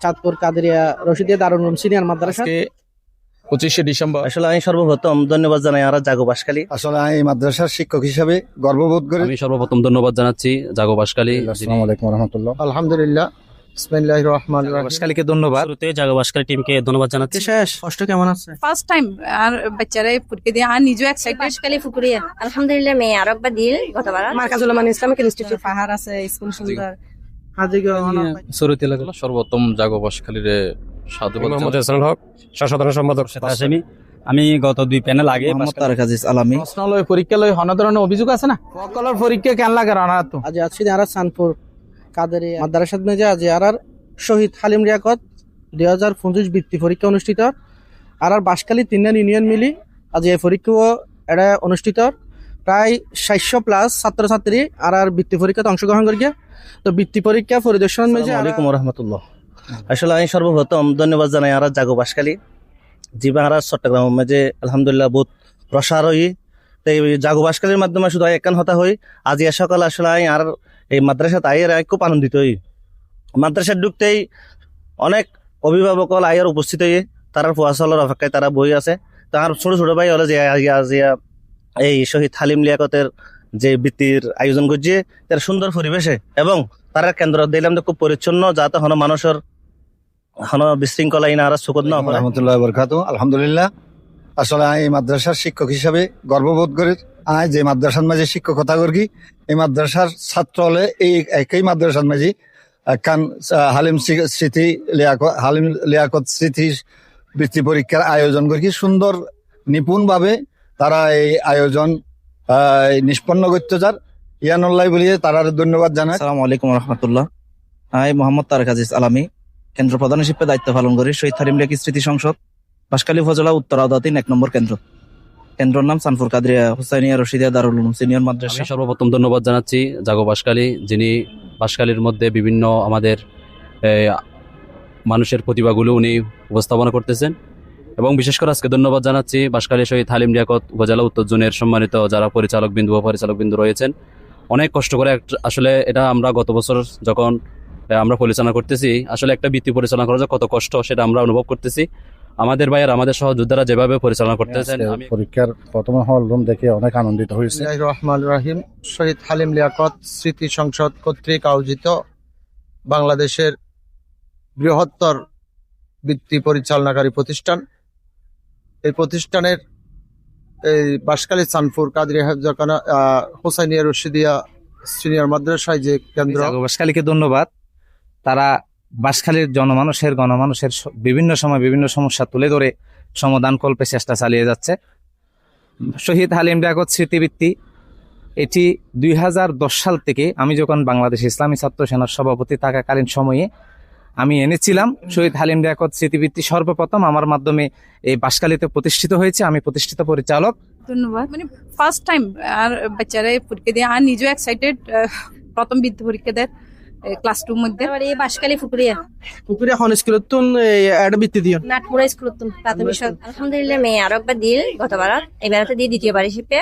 চাঁদপুর কাদেরিয়া রশিদিয়া দারুল Uloom senior মাদ্রাসা। 25শে December. আসলে আমি সর্বপ্রথম ধন্যবাদ জানাই আর জাগো বাসখালী। আসলে আমি এই মাদ্রাসার শিক্ষক হিসেবে গর্ববোধ করি। আমি সর্বপ্রথম ধন্যবাদ জানাচ্ছি জাগো বাসখালী। আসসালামু আলাইকুম রহমতুল্লাহ। আলহামদুলিল্লাহ, বিসমিল্লাহির রহমানির রহিম। বাসখালীকে ধন্যবাদ। শুরুতে জাগো বাসখালী টিমকে ধন্যবাদ জানাচ্ছি। শেষ কষ্ট কেমন আছে? ফার্স্ট টাইম আর বাচ্চারা পরীক্ষা দিয়ে আর নিজেও এক্সাইটেড। বাসখালী ফুকুরিয়া আলহামদুলিল্লাহ মেয়ে আরব বা দিল গতবার মার্কাজুল আমান ইসলামিক ইনস্টিটিউট পাহাড় আছে, স্কুল সুন্দর। শুরুতে লাগলো সর্বপ্রথম জাগো বাসখালীর সাধুবাদ মোহাম্মদ হাসানুল হক, সাধারণ সম্পাদক। আমি গত 2 প্যানেল আগে আলামী প্রশ্নালয় পরীক্ষা লয় হন ধরনের অভিযোগ আছে না? সকলের পরীক্ষা কেন লাগে রানা তো আজ আছি আর সানপুর কাদেরিয়া মাদ্রাসাত মেজে আজ আর শহীদ হালিম লিয়াকত 2025 বৃত্তি পরীক্ষা অনুষ্ঠিত আর বাসখালী 3 ইউনিয়ন মিলি আজ এই পরীক্ষা এটা অনুষ্ঠিত। প্রায় 700+ ছাত্রছাত্রী আর বৃত্তি পরীক্ষাতে অংশগ্রহণ করিয়া তো বৃত্তি পরীক্ষা পরিদর্শন মেজে। আসসালামু আলাইকুম রহমতুল্লাহ। আসলে আমি সর্বপ্রথম ধন্যবাদ জানাই আর জাগো বাসখালী জীবাহারা চট্টগ্রাম মেজে আলহামদুলিল্লাহ বহুত প্রসার হই। তো এই জাগো বাসখালীর মাধ্যমে শুধু একান হতা হই। আজ এ সকাল আসলে আমি আর এই মাদ্রাসাত আইয়ের খুব আনন্দিত হই। মাদ্রাসায় ঢুকতেই অনেক অভিভাবক আইয়ের উপস্থিত হয়ে তারা ফোয়াশালের অপেক্ষায় তারা বই আছে। তার ছোট ছোট ভাই হলে যে এই শহীদ হালিম লিয়াকতের যে বৃত্তির আয়োজন করছে তার সুন্দর পরিবেশে এবং তারা কেন্দ্র দিলাম খুব পরিচ্ছন্ন যাতে হন মানুষের হন বিশৃঙ্খলা ইনা আর সুকত না হয়। রহমতুল্লাহ বরকাত। আলহামদুলিল্লাহ, আসলে আমি এই মাদ্রাসার শিক্ষক হিসাবে গর্ববোধ করি। আমি যে মাদ্রাসার মাঝে শিক্ষকতা করি এই মাদ্রাসার ছাত্র হলে এই একই মাদ্রাসার মাঝে কান হালিম লিয়াকত স্মৃতি বৃত্তি পরীক্ষার আয়োজন করি সুন্দর নিপুণভাবে তারা এই আয়োজন নিষ্পন্ন করতে যার ইয়ানুল্লাহ বলিয়ে তারা ধন্যবাদ জানায়। আসসালামু আলাইকুম রহমতুল্লাহ। আমি মোহাম্মদ তারেক আজিজ আলামী কেন্দ্র প্রধান হিসেবে দায়িত্ব পালন করি শহীদ হালিম লিয়াকত স্মৃতি সংসদ বাসখালী উপজেলা উত্তর আওদাতিন 1 নম্বর কেন্দ্রের নাম সানপুর কাদেরিয়া হুসাইনিয়া রশিদিয়া দারুল উলুম সিনিয়র মাদ্রাসা। আমি সর্বপ্রথম ধন্যবাদ জানাচ্ছি জাগো বাসখালী, যিনি বাসখালীর মধ্যে বিভিন্ন আমাদের মানুষের প্রতিভাগুলো উনি উপস্থাপনা করতেছেন এবং বিশেষ করে আজকে ধন্যবাদ জানাচ্ছি বাসখালী শহীদ হালিম লিয়াকত উপজেলা উত্তর জোনের সম্মানিত যারা পরিচালক বিন্দু রয়েছেন। অনেক কষ্ট করে আসলে এটা আমরা গত বছর যখন আমরা পরিচালনা করতেছি আসলে একটা বৃত্তি পরিচালনা করা কত কষ্ট সেটা আমরা অনুভব করতেছি। আমাদের ভাইয়ের আমাদের সহযোদ্ধারা যেভাবে পরিচালনা করতেছেন পরীক্ষার প্রথম হল রুম দেখে অনেক আনন্দিত হয়েছে। বিসমিল্লাহির রহমানির রহিম। শহীদ হালিম লিয়াকত স্মৃতি সংসদ কর্তৃক আয়োজিত বাংলাদেশের বৃহত্তর বৃত্তি পরিচালনাকারী প্রতিষ্ঠান, এই প্রতিষ্ঠানের এই বাসখালী সানপুর কাদেরিয়া হেফজখানা হুসাইনিয়া রশিদিয়া সিনিয়র মাদ্রাসায় যে কেন্দ্র। জাগো বাসখালীকে ধন্যবাদ। তারা বাসখালীর গণমানুষের বিভিন্ন সময় বিভিন্ন সমস্যা তুলে ধরে সমাধান কল্পে চেষ্টা চালিয়ে যাচ্ছে। শহীদ হালিম লিয়াকত স্মৃতিবৃত্তি এটি 2010 সাল থেকে আমি যখন বাংলাদেশ ইসলামী ছাত্র সেনার সভাপতি থাকাকালীন সময়ে আমি এনেছিলাম শহীদ হালিম লিয়াকত স্মৃতিবৃত্তি। সর্বপ্রথম আমার মাধ্যমে এই বাসখালীতে প্রতিষ্ঠিত হয়েছে, আমি প্রতিষ্ঠিত পরিচালক। ধন্যবাদ। ফার্স্ট টাইম আর বাচ্চারা পরীক্ষা দিয়ে আর নিজেও এক্সাইটেড। প্রথম বৃত্তি পরীক্ষা দেয় ক্লাস 2 মধ্যে। এই বাসখালী ফুকুরিয়া পুকুরে হন স্কুলত একটা বৃত্তি দিও নাটপুরা স্কুলত প্রাথমিক আলহামদুলিল্লাহ মেয়ে আরব বা দিল গতবার এবারে দিয়ে দ্বিতীয়বার হিসেবে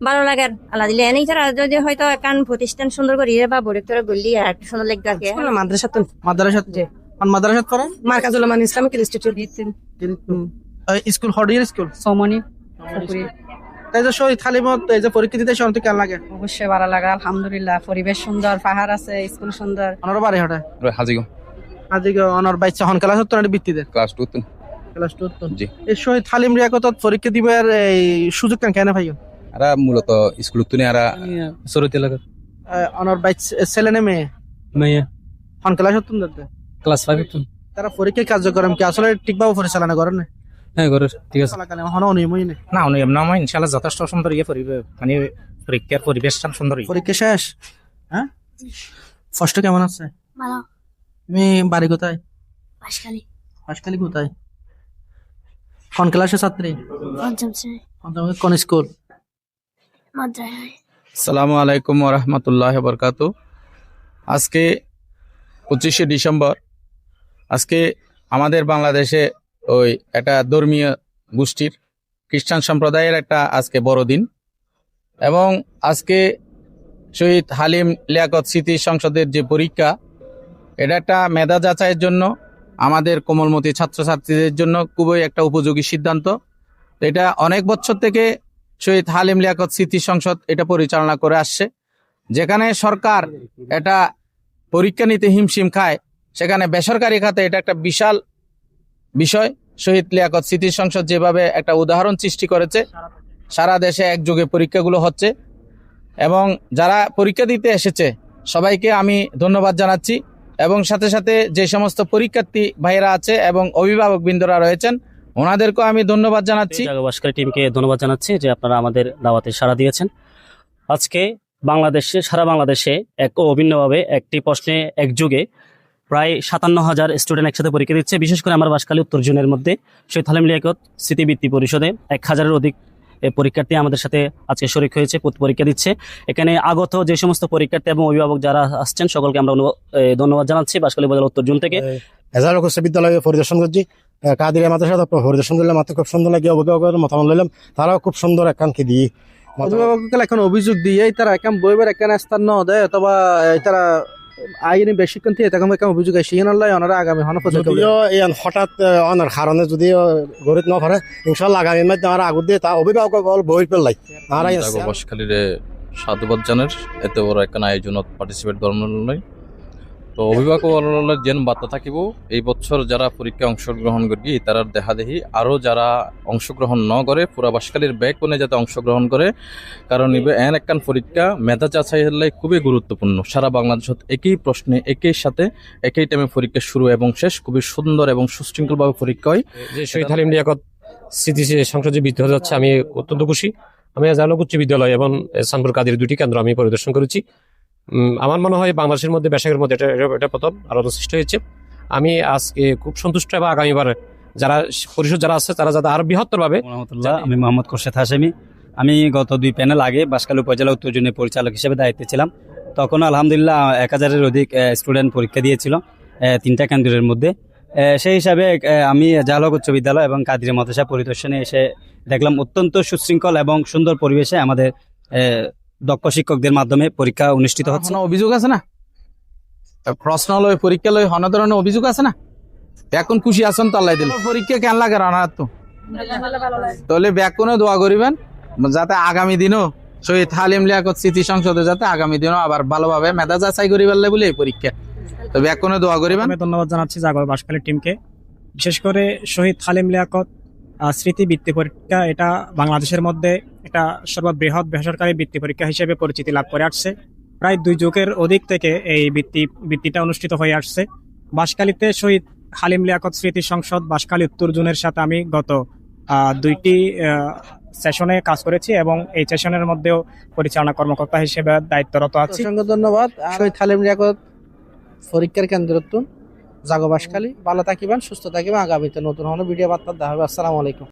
ভালো লাগার আল্লাহ দিলে এনেই ছাড়া যদি হয়তো একান প্রতিষ্ঠান সুন্দর করি বা বড় গল্লি আর একটু সুন্দর লাগবে আগে মাদ্রাসাত মাদ্রাসাত পড়ে মার্কাজুল আমান ইসলামিক ইনস্টিটিউট স্কুল হডিয়ার স্কুল সমনি। এই যে শহীদ হালিমত এই যে পরীক্ষা দিতে শুনতে কেমন লাগে? অবশ্যই ভালো লাগে আলহামদুলিল্লাহ। পরিবেশ সুন্দর, পাহাড় আছে, স্কুল সুন্দর। অনর বাড়ি হটে হাজিগো আজিগো অনর বাইচা হন ক্লাস হতো না বৃত্তি দে ক্লাস 2 জি। এই শহীদ হালিম লিয়াকত পরীক্ষা দিবার এই সুযোগ কেন পাইও? আরা মূলত স্কুল তুনে আরা শুরুতে লাগা অনর বাইচ ছেলে না মেয়ে হন ক্লাস হতো না ক্লাস 5 হতো। তারা পরীক্ষা কার্যক্রম কি আসলে ঠিকভাবে পরিচালনা করেন না? হ্যাঁ করে ঠিক আছে। হন অনিয়মই না না অনিয়ম না, ইনশাআল্লাহ যথেষ্ট সুন্দর পরীক্ষার পরিবেশটা সুন্দর। পরীক্ষা শেষ, হ্যাঁ ফার্স্ট কেমন আছে? ভালো। তুমি বাড়ি কোথায়? বাসখালী কোথায়? কোন ক্লাসের ছাত্রী? কোন স্কুল? আসসালামু আলাইকুম ওয়া রাহমাতুল্লাহি ওয়া বারাকাতুহু। আজকে 25শে ডিসেম্বর। আজকে আমাদের বাংলাদেশে ওই একটা ধর্মীয় গোষ্ঠীর খ্রিস্টান সম্প্রদায়ের একটা আজকে বড়দিন এবং আজকে শহীদ হালিম লিয়াকত স্মৃতি সংসদের যে পরীক্ষা এটা একটা মেধা যাচাইয়ের জন্য আমাদের কোমলমতি ছাত্রছাত্রীদের জন্য খুবই একটা উপযোগী সিদ্ধান্ত। এটা অনেক বছর থেকে শহীদ হালিম লিয়াকত স্মৃতি সংসদ এটা পরিচালনা করে আসছে। যেখানে সরকার এটা পরীক্ষা নিতে হিমশিম খায়, সেখানে বেসরকারি খাতে এটা একটা বিশাল বিষয়। শহীদ লিয়াকত স্মৃতি সংসদ যেভাবে একটা উদাহরণ সৃষ্টি করেছে, সারা দেশে একযোগে পরীক্ষাগুলো হচ্ছে এবং যারা পরীক্ষা দিতে এসেছে সবাইকে আমি ধন্যবাদ জানাচ্ছি এবং সাথে সাথে যে সমস্ত পরীক্ষার্থী ভাইয়েরা আছে এবং অভিভাবক বৃন্দরা রয়েছেন ওনাদেরকেও আমি ধন্যবাদ জানাচ্ছি। জাগো বাসকালী টিমকে ধন্যবাদ জানাচ্ছি যে আপনারা আমাদের দাওয়াতে সাড়া দিয়েছেন। আজকে সারা বাংলাদেশে এক ও অভিন্নভাবে একটি প্রশ্নে একযোগে প্রায় 57,000 স্টুডেন্ট একসাথে পরীক্ষা দিচ্ছে। বিশেষ করে আমার বাসকালী উত্তর জোনের মধ্যে শহীদ হালিম লিয়াকত স্মৃতিবৃত্তি পরিষদে 1000-এর অধিক পরীক্ষার্থী আমাদের সাথে আজকে শরীক হয়েছে, পরীক্ষা দিচ্ছে। এখানে আগত যে সমস্ত পরীক্ষার্থী এবং অভিভাবক যারা আসছেন সকলকে আমরা ধন্যবাদ জানাচ্ছি বাসকালী উপজেলা উত্তর জোন থেকে। হাজার উচ্চ বিদ্যালয়ে পরিদর্শন করছি, কাদিরিয়া মাদ্রাসা পরিদর্শন করলাম, মাত্র খুব সুন্দর লাগে। অভিভাবকের মতামত নিলাম, তারাও খুব সুন্দর একানকে দিয়ে অভিভাবককে এখন অভিযোগ দিয়ে তারা একাম বইবার এখানে স্থান ন দেয় অথবা তারা আইনি বেশিক্ষণ থেকে এরকম একাম অভিযোগ আসে আল্লাহ ওনারা আগামী যদিও এই হঠাৎ অনার কারণে যদি গরিব ন পারে ইনশাল্লাহ আগামী মধ্যে আমরা আগুন দিয়ে তা অভিভাবক বই পেলাই বাসখালীরে সাধুবাদ জানার এত বড় একটা আয়োজনত পার্টিসিপেট করলে তো অভিভাবক যেন বার্তা থাকিব এই বছর যারা পরীক্ষায় অংশগ্রহণ করি তারা দেখা দেখি আরও যারা অংশগ্রহণ ন করে পুরা বাসখালীর ব্যাগ কোনে যাতে অংশগ্রহণ করে, কারণ এন একখান পরীক্ষা মেধা যাচাই হলে খুবই গুরুত্বপূর্ণ। সারা বাংলাদেশত একই প্রশ্নে একই সাথে একই টাইমে পরীক্ষা শুরু এবং শেষ খুবই সুন্দর এবং সুশৃঙ্খলভাবে পরীক্ষা হয়। যে শহীদ হালিম লিয়াকত স্মৃতি সংসদ যে বৃদ্ধি হতে যাচ্ছে আমি অত্যন্ত খুশি। আমি জালক উচ্চ বিদ্যালয় এবং সানপুর কাদের দুটি কেন্দ্র আমি পরিদর্শন করেছি। আমার মনে হয় বাংলাদেশের মধ্যে বেশকের মধ্যে এটা প্রথম আলোচনা সৃষ্টি হয়েছে। আমি আজকে খুব সন্তুষ্ট এবং আগামীবার যারা পরিষদ যারা আছে তারা যাতে আরো বৃহত্তর ভাবে। আমি মোহাম্মদ খোরশেদ হাশেমি। আমি গত 2 প্যানেল আগে বাসকালী উপজেলা উত্তর জোনের পরিচালক হিসেবে দায়িত্বে ছিলাম। তখন আলহামদুলিল্লাহ 1000-এর অধিক স্টুডেন্ট পরীক্ষা দিয়েছিল 3টা কেন্দ্রের মধ্যে। সেই হিসাবে আমি জালক উচ্চ বিদ্যালয় এবং কাদিরিয়া মাদ্রাসা পরিদর্শনে এসে দেখলাম অত্যন্ত সুশৃঙ্খল এবং সুন্দর পরিবেশে আমাদের দক্ষ শিক্ষকদের মাধ্যমে পরীক্ষা অনুষ্ঠিত হচ্ছে। অভিযোগ আছে না, প্রশ্ন লয় পরীক্ষা লয় হন ধরনের অভিযোগ আছে না, এখন খুশি আছেন তো আল্লাহ দিল। পরীক্ষা কেন লাগে রানার তো তাহলে ব্যাকুনে দোয়া করিবেন যাতে আগামী দিনও শহীদ হালিম লিয়াকত স্মৃতি সংসদে যাতে আগামী দিনও আবার ভালোভাবে মেধা যাচাই করি পারলে বলে এই পরীক্ষা তো ব্যাকুনে দোয়া করিবেন। আমি ধন্যবাদ জানাচ্ছি জাগো বাসকালী টিমকে। বিশেষ করে শহীদ হালিম লিয়াকত স্মৃতি বৃত্তি পরীক্ষা এটা বাংলাদেশের মধ্যে এটা সর্ববৃহৎ বেসরকারি বৃত্তি পরীক্ষা হিসেবে পরিচিতি লাভ করে আসছে। প্রায় 2 যুগের অধিক থেকে এই বৃত্তিটা অনুষ্ঠিত হয়ে আসছে। বাসকালীতে শহীদ হালিম লিয়াকত স্মৃতি সংসদ বাসকালী উত্তর জোনের সাথে আমি গত 2টি সেশনে কাজ করেছি এবং এই সেশনের মধ্যেও পরিচালনা কর্মকর্তা হিসেবে দায়িত্বরত আছি। ধন্যবাদ। শহীদ হালিম লিয়াকত পরীক্ষার কেন্দ্র জাগো বাসখালী। ভালো থাকিবেন, সুস্থ থাকিবেন। আগামীতে নতুন ভিডিও বার্তা দেখা হবে। আসসালামু আলাইকুম।